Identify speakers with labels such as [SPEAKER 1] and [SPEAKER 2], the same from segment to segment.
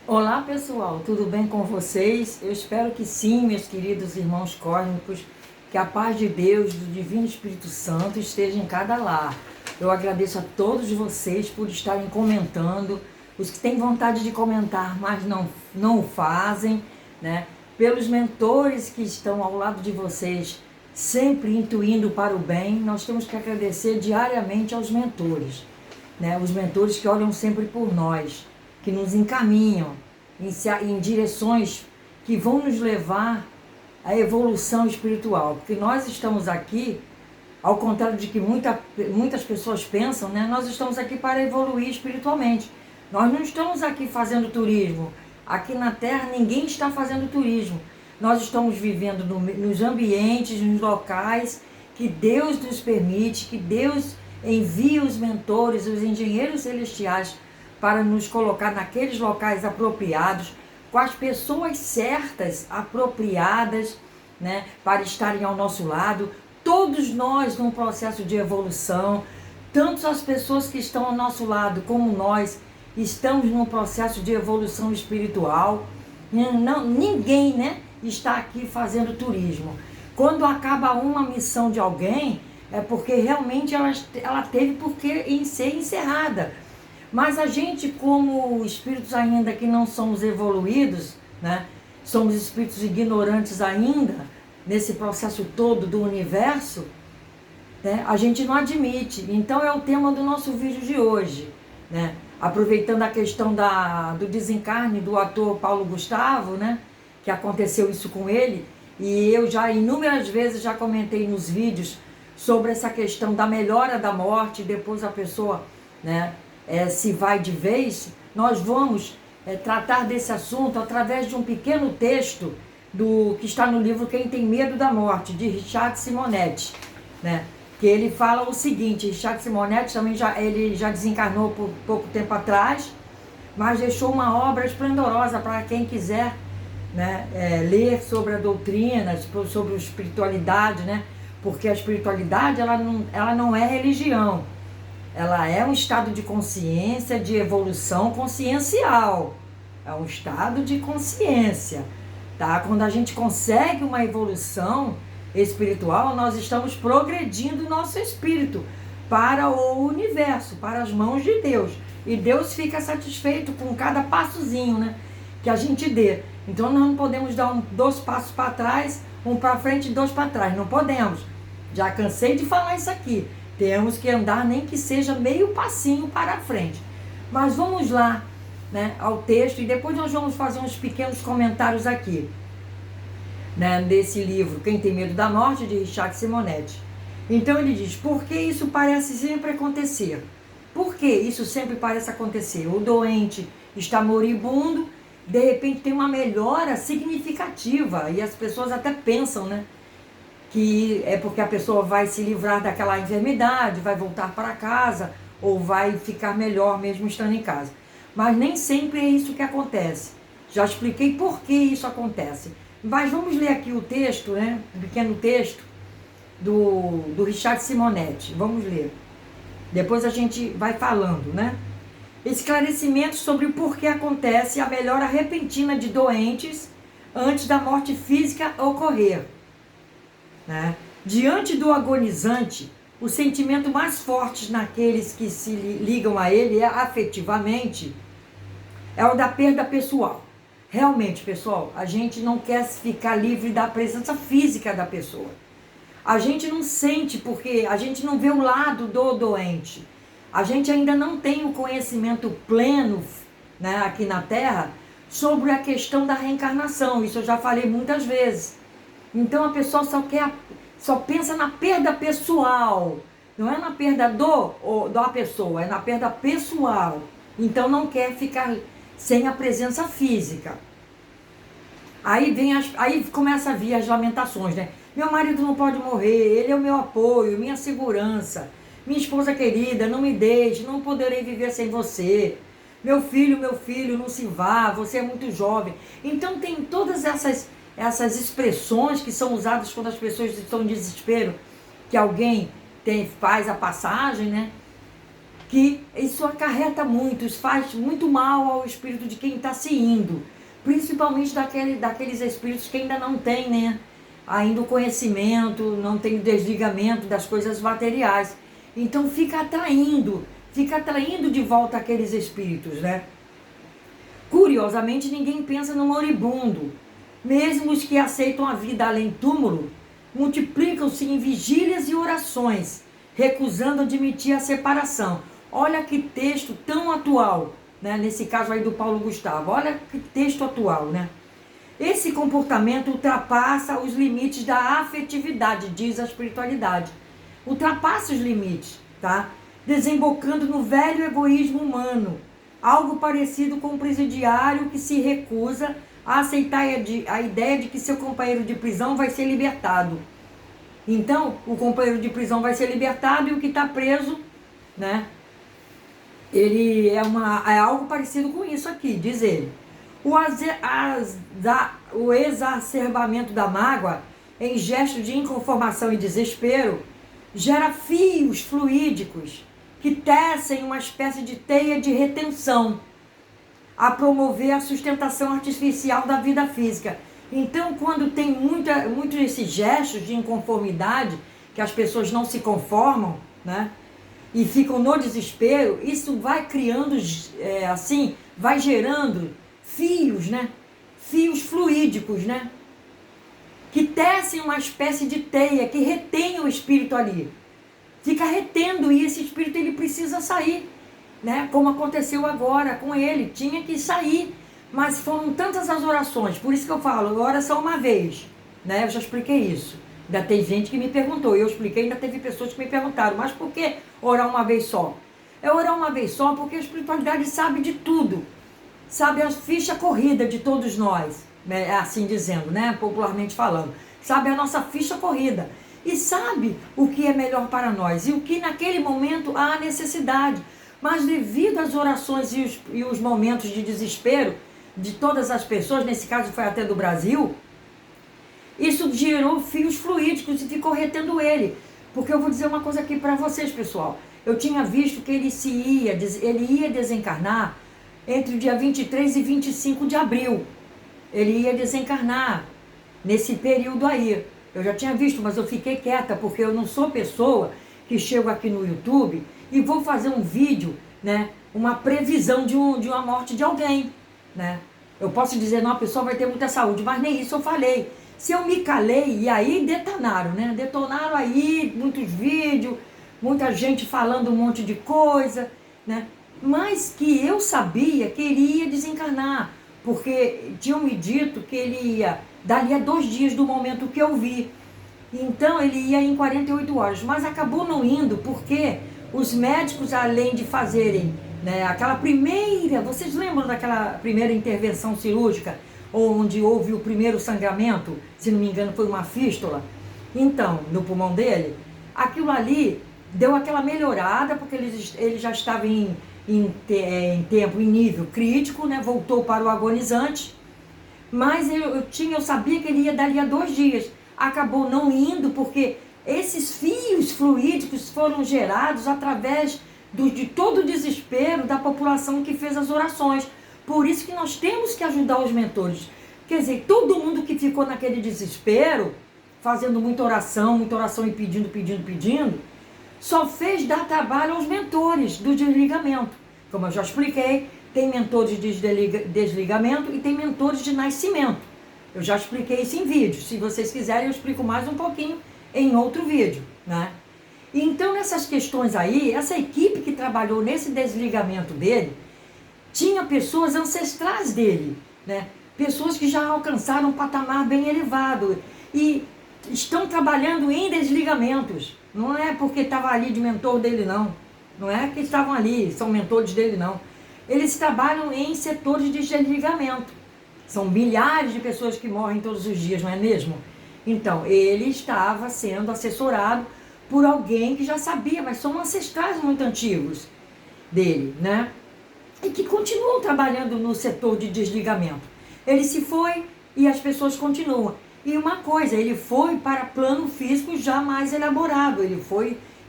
[SPEAKER 1] Olá pessoal, tudo bem com vocês? Eu espero que sim, meus queridos irmãos cósmicos, que a paz de Deus, do Divino Espírito Santo esteja em cada lar. Eu agradeço a todos vocês por estarem comentando, os que têm vontade de comentar, mas não o fazem, né? Pelos mentores que estão ao lado de vocês, sempre intuindo para o bem, nós temos que agradecer diariamente aos mentores, né? Os mentores que olham sempre por nós, que nos encaminham em direções que vão nos levar à evolução espiritual. Porque nós estamos aqui, ao contrário de que muitas pessoas pensam, né? Nós estamos aqui para evoluir espiritualmente. Nós não estamos aqui fazendo turismo. Aqui na Terra ninguém está fazendo turismo. Nós estamos vivendo nos ambientes, nos locais que Deus nos permite, que Deus envia os mentores, os engenheiros celestiais para nos colocar naqueles locais apropriados, com as pessoas certas, apropriadas, né, para estarem ao nosso lado. Todos nós num processo de evolução, tanto as pessoas que estão ao nosso lado como nós, estamos num processo de evolução espiritual. Ninguém, né, está aqui fazendo turismo. Quando acaba uma missão de alguém, é porque realmente ela teve porque ser encerrada. Mas a gente, como espíritos ainda que não somos evoluídos, né, somos espíritos ignorantes ainda, nesse processo todo do universo, né, a gente não admite. Então é o tema do nosso vídeo de hoje, né? Aproveitando a questão do desencarne do ator Paulo Gustavo, né, que aconteceu isso com ele, e eu já inúmeras vezes já comentei nos vídeos sobre essa questão da melhora da morte, depois a pessoa, né, se vai de vez. Nós vamos tratar desse assunto através de um pequeno texto que está no livro Quem Tem Medo da Morte, de Richard Simonetti, né? Que ele fala o seguinte: Richard Simonetti também ele já desencarnou por pouco tempo atrás, mas deixou uma obra esplendorosa para quem quiser, né, ler sobre a doutrina, sobre a espiritualidade, né? Porque a espiritualidade ela não é religião. Ela é um estado de consciência, de evolução consciencial. É um estado de consciência, tá? Quando a gente consegue uma evolução espiritual, nós estamos progredindo o nosso espírito para o universo, para as mãos de Deus. E Deus fica satisfeito com cada passozinho, né, que a gente dê. Então nós não podemos dar dois passos para trás, um para frente e dois para trás. Não podemos. Já cansei de falar isso aqui. Temos que andar nem que seja meio passinho para frente. Mas vamos lá, né, ao texto, e depois nós vamos fazer uns pequenos comentários aqui, né, desse livro Quem Tem Medo da Morte, de Richard Simonetti. Então ele diz: por que isso parece sempre acontecer? Por que isso sempre parece acontecer? O doente está moribundo, de repente tem uma melhora significativa, e as pessoas até pensam, né, que é porque a pessoa vai se livrar daquela enfermidade, vai voltar para casa, ou vai ficar melhor mesmo estando em casa. Mas nem sempre é isso que acontece. Já expliquei por que isso acontece. Mas vamos ler aqui o texto, né? Um pequeno texto do Richard Simonetti. Vamos ler. Depois a gente vai falando, né? Esclarecimentos sobre o porquê acontece a melhora repentina de doentes antes da morte física ocorrer, né? Diante do agonizante, o sentimento mais forte naqueles que se ligam a ele afetivamente é o da perda pessoal. Realmente, pessoal, a gente não quer ficar livre da presença física da pessoa. A gente não sente porque a gente não vê o lado do doente. A gente ainda não tem o conhecimento pleno, né, aqui na Terra sobre a questão da reencarnação. Isso eu já falei muitas vezes. Então a pessoa só pensa na perda pessoal, não é na perda da pessoa, é na perda pessoal. Então não quer ficar sem a presença física. Aí começa a vir as lamentações, né? Meu marido não pode morrer, ele é o meu apoio, minha segurança. Minha esposa querida, não me deixe, não poderei viver sem você. Meu filho, não se vá, você é muito jovem. Então tem todas essas expressões que são usadas quando as pessoas estão em desespero, que alguém faz a passagem, né? que isso acarreta muito, isso faz muito mal ao espírito de quem está se indo, principalmente daqueles espíritos que ainda não têm, né, ainda o conhecimento, não tem o desligamento das coisas materiais. Então fica atraindo de volta aqueles espíritos, né? Curiosamente, ninguém pensa no moribundo. Mesmo os que aceitam a vida além túmulo, multiplicam-se em vigílias e orações, recusando admitir a separação. Olha que texto tão atual, né? Nesse caso aí do Paulo Gustavo. Olha que texto atual, né? Esse comportamento ultrapassa os limites da afetividade, diz a espiritualidade. Ultrapassa os limites, tá? Desembocando no velho egoísmo humano, algo parecido com um presidiário que se recusa a aceitar a ideia de que seu companheiro de prisão vai ser libertado. Então, o companheiro de prisão vai ser libertado e o que está preso, né? Ele é algo parecido com isso aqui, diz ele. O exacerbamento da mágoa, em gesto de inconformação e desespero, gera fios fluídicos que tecem uma espécie de teia de retenção a promover a sustentação artificial da vida física. Então, quando tem muitos desses gestos de inconformidade, que as pessoas não se conformam, né, e ficam no desespero, isso vai criando, vai gerando fios, né, fios fluídicos, né, que tecem uma espécie de teia, que retém o espírito ali. Fica retendo e esse espírito ele precisa sair, né? Como aconteceu agora com ele, tinha que sair, mas foram tantas as orações, por isso que eu falo, ora só uma vez, né? Eu já expliquei isso. Ainda tem gente que me perguntou, eu expliquei, ainda teve pessoas que me perguntaram, mas por que orar uma vez só? É orar uma vez só porque a espiritualidade sabe de tudo, sabe a ficha corrida de todos nós, né? Assim dizendo, né? Popularmente falando, sabe a nossa ficha corrida. E sabe o que é melhor para nós e o que naquele momento há necessidade. Mas devido às orações e os momentos de desespero de todas as pessoas, nesse caso foi até do Brasil, isso gerou fios fluídicos e ficou retendo ele. Porque eu vou dizer uma coisa aqui para vocês, pessoal. Eu tinha visto que ele ia desencarnar entre o dia 23 e 25 de abril. Ele ia desencarnar nesse período aí. Eu já tinha visto, mas eu fiquei quieta, porque eu não sou pessoa que chego aqui no YouTube e vou fazer um vídeo, né, uma previsão de uma morte de alguém, né. Eu posso dizer, não, a pessoa vai ter muita saúde, mas nem isso eu falei. Se eu me calei, e aí detonaram, né, detonaram aí muitos vídeos, muita gente falando um monte de coisa, né, mas que eu sabia que ele ia desencarnar, porque tinham me dito que ele ia dali a 2 dias do momento que eu vi. Então ele ia em 48 horas, mas acabou não indo porque os médicos, além de fazerem, né, aquela primeira, vocês lembram daquela primeira intervenção cirúrgica, onde houve o primeiro sangramento, se não me engano foi uma fístula, então, no pulmão dele, aquilo ali deu aquela melhorada, porque ele já estava em nível crítico, né, voltou para o agonizante, mas eu sabia que ele ia dali a 2 dias. Acabou não indo porque esses fios fluídicos foram gerados através de todo o desespero da população que fez as orações. Por isso que nós temos que ajudar os mentores. Quer dizer, todo mundo que ficou naquele desespero, fazendo muita oração e pedindo, só fez dar trabalho aos mentores do desligamento. Como eu já expliquei, tem mentores de desligamento e tem mentores de nascimento. Eu já expliquei isso em vídeo. Se vocês quiserem, eu explico mais um pouquinho em outro vídeo, né? Então, nessas questões aí, essa equipe que trabalhou nesse desligamento dele, tinha pessoas ancestrais dele, né? Pessoas que já alcançaram um patamar bem elevado e estão trabalhando em desligamentos. Não é porque estava ali de mentor dele, não. Não é que estavam ali, são mentores dele, não. Eles trabalham em setores de desligamento. São milhares de pessoas que morrem todos os dias, não é mesmo? Então, ele estava sendo assessorado por alguém que já sabia, mas são ancestrais muito antigos dele, né? E que continuam trabalhando no setor de desligamento. Ele se foi e as pessoas continuam. E uma coisa, ele foi para plano físico já mais elaborado. Ele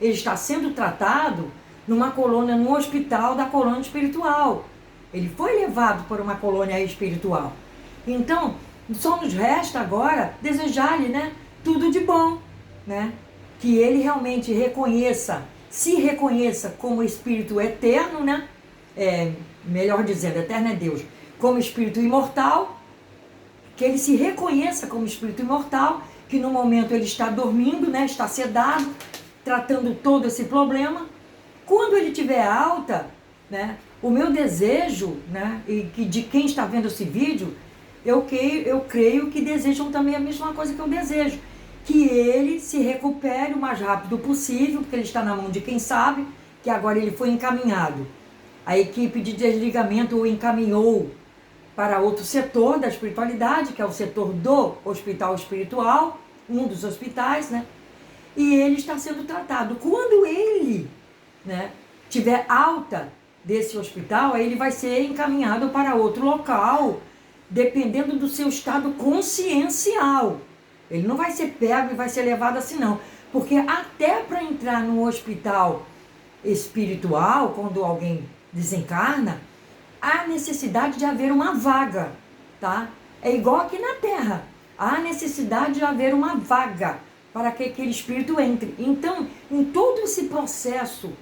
[SPEAKER 1] está sendo tratado numa colônia, no hospital da colônia espiritual. Ele foi levado para uma colônia espiritual. Então, só nos resta agora desejar-lhe, né, tudo de bom, né? Que ele realmente se reconheça como espírito eterno, né? Melhor dizendo, eterno é Deus, como espírito imortal, que ele se reconheça como espírito imortal, que no momento ele está dormindo, né? Está sedado, tratando todo esse problema. Quando ele tiver alta, né? O meu desejo, né? E que de quem está vendo esse vídeo, eu creio que desejam também a mesma coisa que eu desejo. Que ele se recupere o mais rápido possível, porque ele está na mão de quem sabe, que agora ele foi encaminhado. A equipe de desligamento o encaminhou para outro setor da espiritualidade, que é o setor do hospital espiritual, um dos hospitais, né? E ele está sendo tratado. Quando ele, né, tiver alta desse hospital, aí ele vai ser encaminhado para outro local, dependendo do seu estado consciencial. Ele não vai ser pego e vai ser levado assim, não. Porque até para entrar no hospital espiritual, quando alguém desencarna, há necessidade de haver uma vaga, tá? É igual aqui na Terra. Há necessidade de haver uma vaga para que aquele espírito entre. Então, em todo esse processo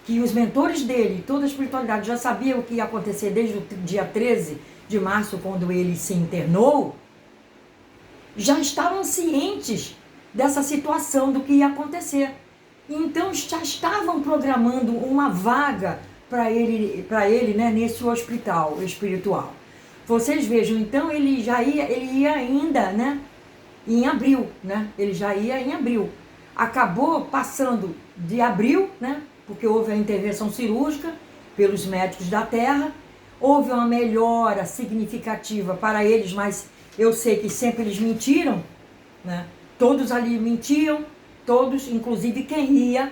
[SPEAKER 1] que os mentores dele, toda a espiritualidade já sabiam o que ia acontecer desde o dia 13 de março, quando ele se internou, já estavam cientes dessa situação, do que ia acontecer. Então, já estavam programando uma vaga para ele, né, nesse hospital espiritual. Vocês vejam, então, ele ia ainda, né, em abril, né? Ele já ia em abril. Acabou passando de abril, né? Porque houve a intervenção cirúrgica pelos médicos da Terra, houve uma melhora significativa para eles, mas eu sei que sempre eles mentiram, né? Todos ali mentiam, todos, inclusive quem ia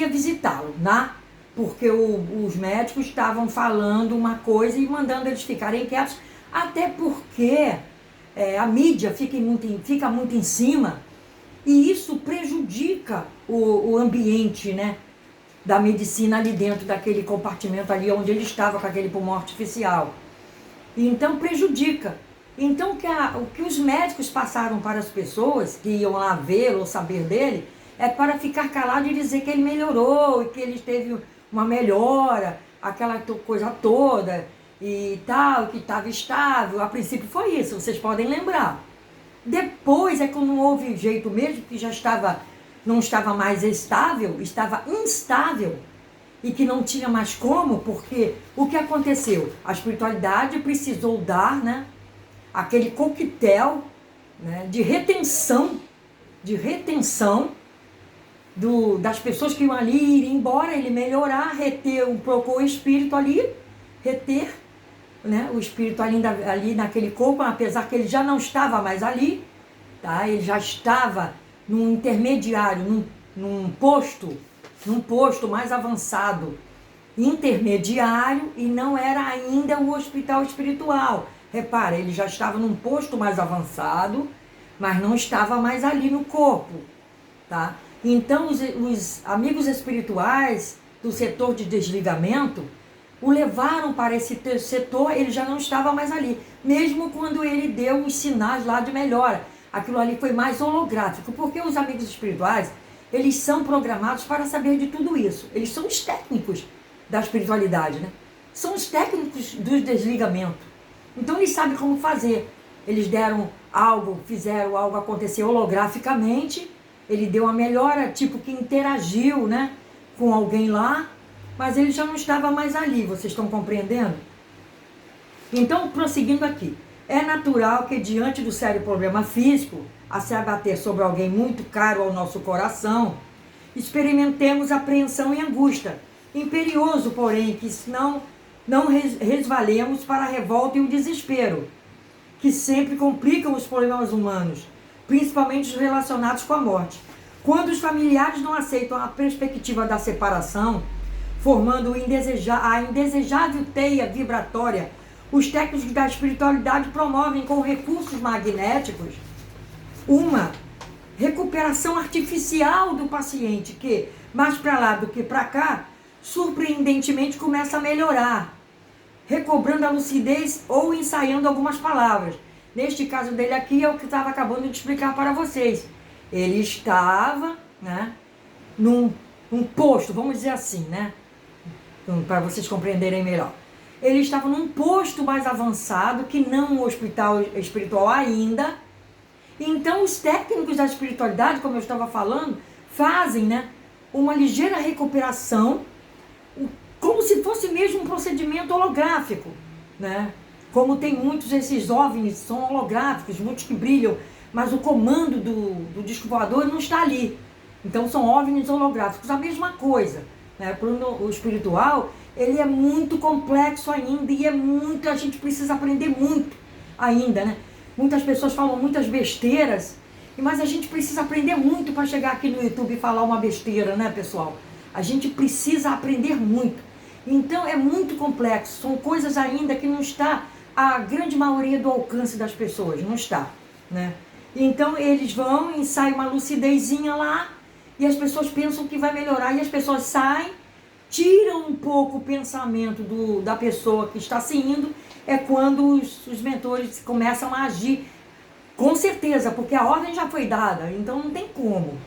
[SPEAKER 1] visitá-lo, né? Porque os médicos estavam falando uma coisa e mandando eles ficarem quietos, até porque a mídia fica muito em cima, e isso prejudica o ambiente, né, da medicina ali dentro daquele compartimento ali onde ele estava com aquele pulmão artificial. Então prejudica. Então o que os médicos passaram para as pessoas que iam lá vê-lo ou saber dele é para ficar calado e dizer que ele melhorou e que ele teve uma melhora, aquela coisa toda e tal, que estava estável. A princípio foi isso, vocês podem lembrar. Depois é que não houve jeito mesmo, que não estava mais estável, estava instável, e que não tinha mais como, porque o que aconteceu? A espiritualidade precisou dar, né, aquele coquetel, né, de retenção das pessoas que iam ali ir embora, ele melhorar, reter um pouco o espírito ali, reter, né, o espírito ali naquele corpo, apesar que ele já não estava mais ali, tá? Ele já estava num intermediário, num posto mais avançado, intermediário, e não era ainda o hospital espiritual. Repara, ele já estava num posto mais avançado, mas não estava mais ali no corpo, tá? Então, os amigos espirituais do setor de desligamento o levaram para esse setor, ele já não estava mais ali. Mesmo quando ele deu os sinais lá de melhora. Aquilo ali foi mais holográfico, porque os amigos espirituais, eles são programados para saber de tudo isso. Eles são os técnicos da espiritualidade, né? São os técnicos do desligamento. Então, eles sabem como fazer. Eles fizeram algo acontecer holograficamente. Ele deu uma melhora, tipo que interagiu, né, com alguém lá, mas ele já não estava mais ali, vocês estão compreendendo? Então, prosseguindo aqui, é natural que diante do sério problema físico, a se abater sobre alguém muito caro ao nosso coração, experimentemos apreensão e angústia, imperioso, porém, que não resvalemos para a revolta e o desespero, que sempre complicam os problemas humanos, principalmente os relacionados com a morte. Quando os familiares não aceitam a perspectiva da separação, formando a indesejável teia vibratória, os técnicos da espiritualidade promovem com recursos magnéticos uma recuperação artificial do paciente que, mais para lá do que para cá, surpreendentemente começa a melhorar, recobrando a lucidez ou ensaiando algumas palavras. Neste caso dele aqui é o que eu estava acabando de explicar para vocês. Ele estava, né, num posto, vamos dizer assim, né, para vocês compreenderem melhor. Ele estava num posto mais avançado, que não um hospital espiritual ainda. Então os técnicos da espiritualidade, como eu estava falando, fazem, né, uma ligeira recuperação, como se fosse mesmo um procedimento holográfico, né? Como tem muitos esses OVNIs, são holográficos, muitos que brilham, mas o comando do disco voador não está ali. Então são OVNIs holográficos, a mesma coisa, né? Para o espiritual, ele é muito complexo ainda e a gente precisa aprender muito ainda, né? Muitas pessoas falam muitas besteiras, mas a gente precisa aprender muito para chegar aqui no YouTube e falar uma besteira, né, pessoal? A gente precisa aprender muito. Então é muito complexo, são coisas ainda que não está a grande maioria do alcance das pessoas, não está, né? Então eles vão, ensaiam uma lucidezinha lá e as pessoas pensam que vai melhorar e as pessoas saem, tiram um pouco o pensamento da pessoa que está se indo, é quando os mentores começam a agir, com certeza, porque a ordem já foi dada, então não tem como.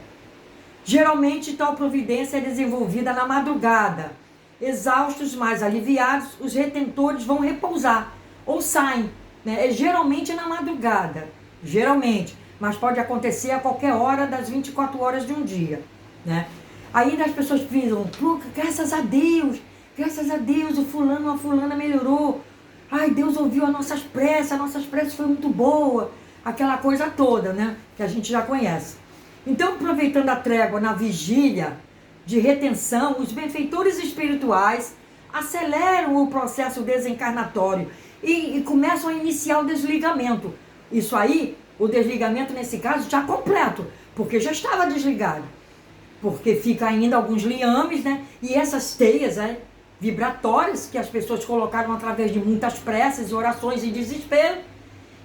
[SPEAKER 1] Geralmente tal providência é desenvolvida na madrugada. Exaustos, mais aliviados, os retentores vão repousar ou saem, né? É geralmente na madrugada, geralmente, mas pode acontecer a qualquer hora das 24 horas de um dia, né? Ainda as pessoas dizem, graças a Deus, o fulano, a fulana melhorou. Ai, Deus ouviu as nossas preces foi muito boa. Aquela coisa toda, né? Que a gente já conhece. Então, aproveitando a trégua na vigília de retenção, os benfeitores espirituais aceleram o processo desencarnatório e começam a iniciar o desligamento. Isso aí, o desligamento nesse caso já completo, porque já estava desligado. Porque fica ainda alguns liames, né? E essas teias vibratórias que as pessoas colocaram através de muitas preces, orações e desespero.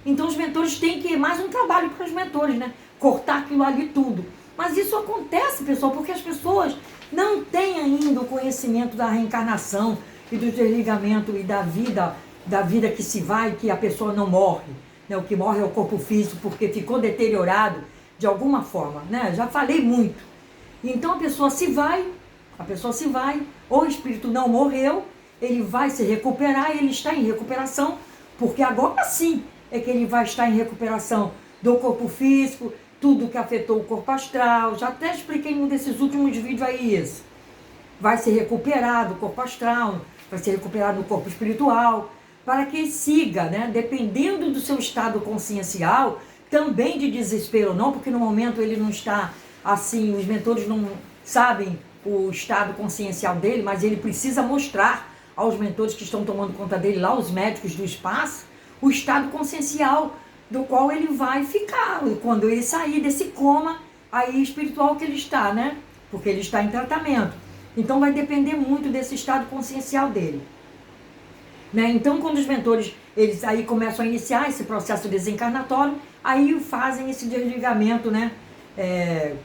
[SPEAKER 1] Então os mentores têm que ir mais um trabalho para os mentores, né? Cortar aquilo ali tudo. Mas isso acontece, pessoal, porque as pessoas não têm ainda o conhecimento da reencarnação e do desligamento e da vida que se vai, que a pessoa não morre, né? O que morre é o corpo físico porque ficou deteriorado de alguma forma, né? Já falei muito. Então a pessoa se vai, ou o espírito não morreu, ele vai se recuperar, ele está em recuperação, porque agora sim é que ele vai estar em recuperação do corpo físico, tudo que afetou o corpo astral. Já até expliquei em um desses últimos vídeos aí isso. Vai se recuperar do corpo astral, vai se recuperar do corpo espiritual, para que siga, né? Dependendo do seu estado consciencial, também de desespero não, porque no momento ele não está assim, os mentores não sabem o estado consciencial dele, mas ele precisa mostrar aos mentores que estão tomando conta dele lá, os médicos do espaço, o estado consciencial do qual ele vai ficar, quando ele sair desse coma aí espiritual que ele está, né? Porque ele está em tratamento. Então vai depender muito desse estado consciencial dele, né? Então quando os mentores, eles aí começam a iniciar esse processo desencarnatório, aí fazem esse desligamento, né?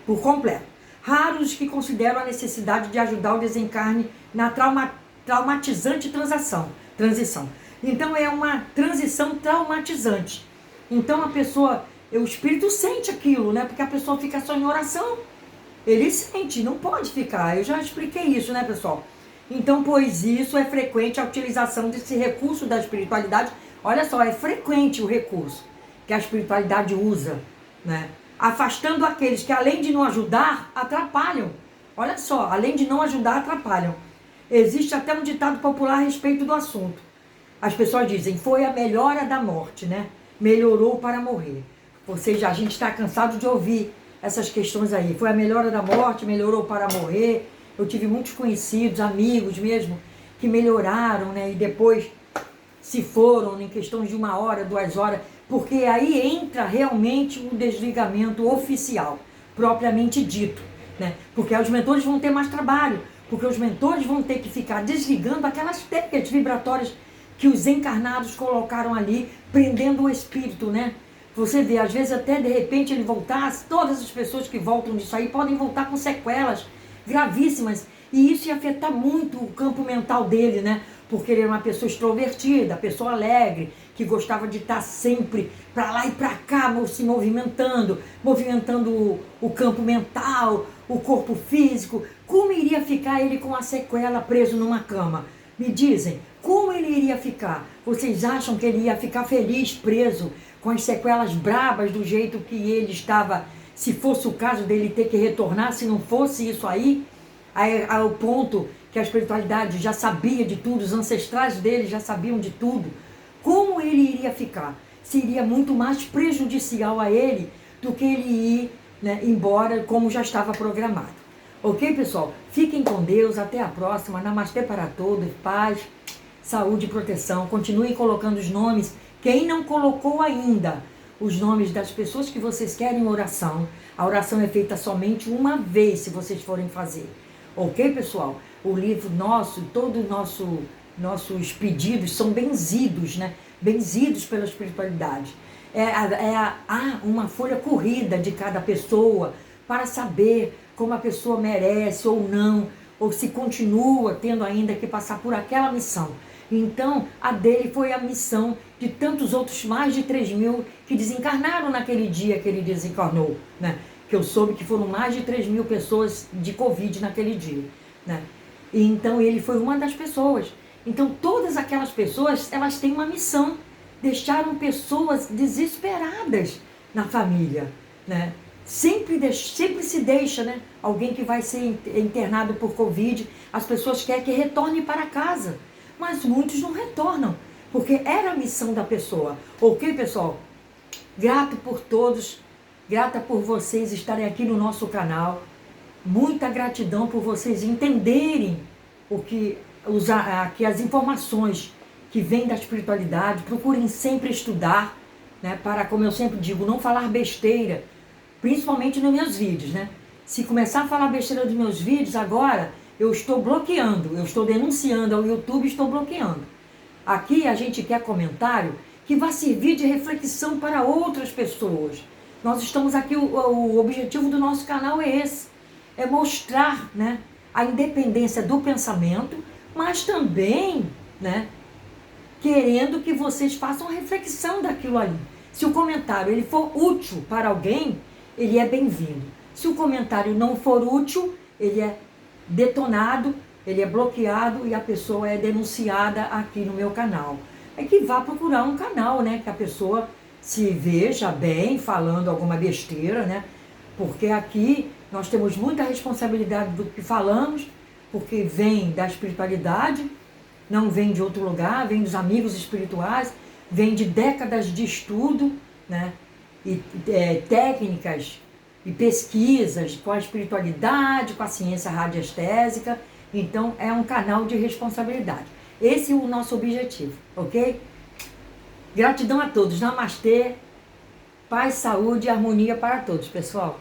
[SPEAKER 1] Por completo. Raros que consideram a necessidade de ajudar o desencarne na traumatizante transição. Então é uma transição traumatizante. Então a pessoa, o espírito sente aquilo, né? Porque a pessoa fica só em oração. Ele sente, não pode ficar. Eu já expliquei isso, né, pessoal? Então, pois isso é frequente a utilização desse recurso da espiritualidade. Olha só, é frequente o recurso que a espiritualidade usa, né? Afastando aqueles que, além de não ajudar, atrapalham. Olha só, além de não ajudar, atrapalham. Existe até um ditado popular a respeito do assunto. As pessoas dizem, foi a melhora da morte, né? Melhorou para morrer. Ou seja, a gente está cansado de ouvir essas questões aí. Foi a melhora da morte, melhorou para morrer. Eu tive muitos conhecidos, amigos mesmo, que melhoraram, né? E depois se foram em questões de 1 hora, 2 horas, porque aí entra realmente o desligamento oficial, propriamente dito, né? Porque aí os mentores vão ter mais trabalho, porque os mentores vão ter que ficar desligando aquelas teias vibratórias que os encarnados colocaram ali, prendendo o espírito, né? Você vê, às vezes até de repente ele voltar, todas as pessoas que voltam disso aí podem voltar com sequelas gravíssimas. E isso ia afetar muito o campo mental dele, né? Porque ele era uma pessoa extrovertida, pessoa alegre, que gostava de estar sempre para lá e para cá, se movimentando o campo mental, o corpo físico. Como iria ficar ele com a sequela preso numa cama? Me dizem, como ele iria ficar? Vocês acham que ele ia ficar feliz preso com as sequelas brabas do jeito que ele estava, se fosse o caso dele ter que retornar, se não fosse isso aí? Ao ponto que a espiritualidade já sabia de tudo, os ancestrais dele já sabiam de tudo. Como ele iria ficar? Seria muito mais prejudicial a ele do que ele ir, né, embora como já estava programado. Ok, pessoal? Fiquem com Deus, até a próxima. Namastê para todos, paz, saúde e proteção. Continuem colocando os nomes. Quem não colocou ainda os nomes das pessoas que vocês querem oração, a oração é feita somente uma vez, se vocês forem fazer. Ok, pessoal? O livro nosso, todos os nossos pedidos são benzidos, né? Benzidos pela espiritualidade. Há uma folha corrida de cada pessoa para saber como a pessoa merece ou não, ou se continua tendo ainda que passar por aquela missão. Então, a dele foi a missão de tantos outros, mais de 3.000 que desencarnaram naquele dia que ele desencarnou, né? Que eu soube que foram mais de 3.000 pessoas de Covid naquele dia, né? E então ele foi uma das pessoas. Então todas aquelas pessoas, elas têm uma missão. Deixaram pessoas desesperadas na família, né? Sempre se deixa, né? Alguém que vai ser internado por Covid, as pessoas querem que retorne para casa. Mas muitos não retornam, porque era a missão da pessoa. Ok, pessoal? Grato por todos. Grata por vocês estarem aqui no nosso canal. Muita gratidão por vocês entenderem que as informações que vêm da espiritualidade. Procurem sempre estudar, né, para, como eu sempre digo, não falar besteira, principalmente nos meus vídeos, né? Se começar a falar besteira dos meus vídeos, agora eu estou bloqueando, eu estou denunciando ao YouTube, estou bloqueando. Aqui a gente quer comentário que vai servir de reflexão para outras pessoas. Nós estamos aqui, o objetivo do nosso canal é esse, é mostrar, né, a independência do pensamento, mas também, né, querendo que vocês façam a reflexão daquilo ali. Se o comentário ele for útil para alguém, ele é bem-vindo. Se o comentário não for útil, ele é detonado, ele é bloqueado e a pessoa é denunciada aqui no meu canal. É que vá procurar um canal, né, que a pessoa se veja bem falando alguma besteira, né? Porque aqui nós temos muita responsabilidade do que falamos, porque vem da espiritualidade, não vem de outro lugar, vem dos amigos espirituais, vem de décadas de estudo, né? E técnicas e pesquisas com a espiritualidade, com a ciência radiestésica. Então é um canal de responsabilidade. Esse é o nosso objetivo, ok? Gratidão a todos. Namastê, paz, saúde e harmonia para todos, pessoal.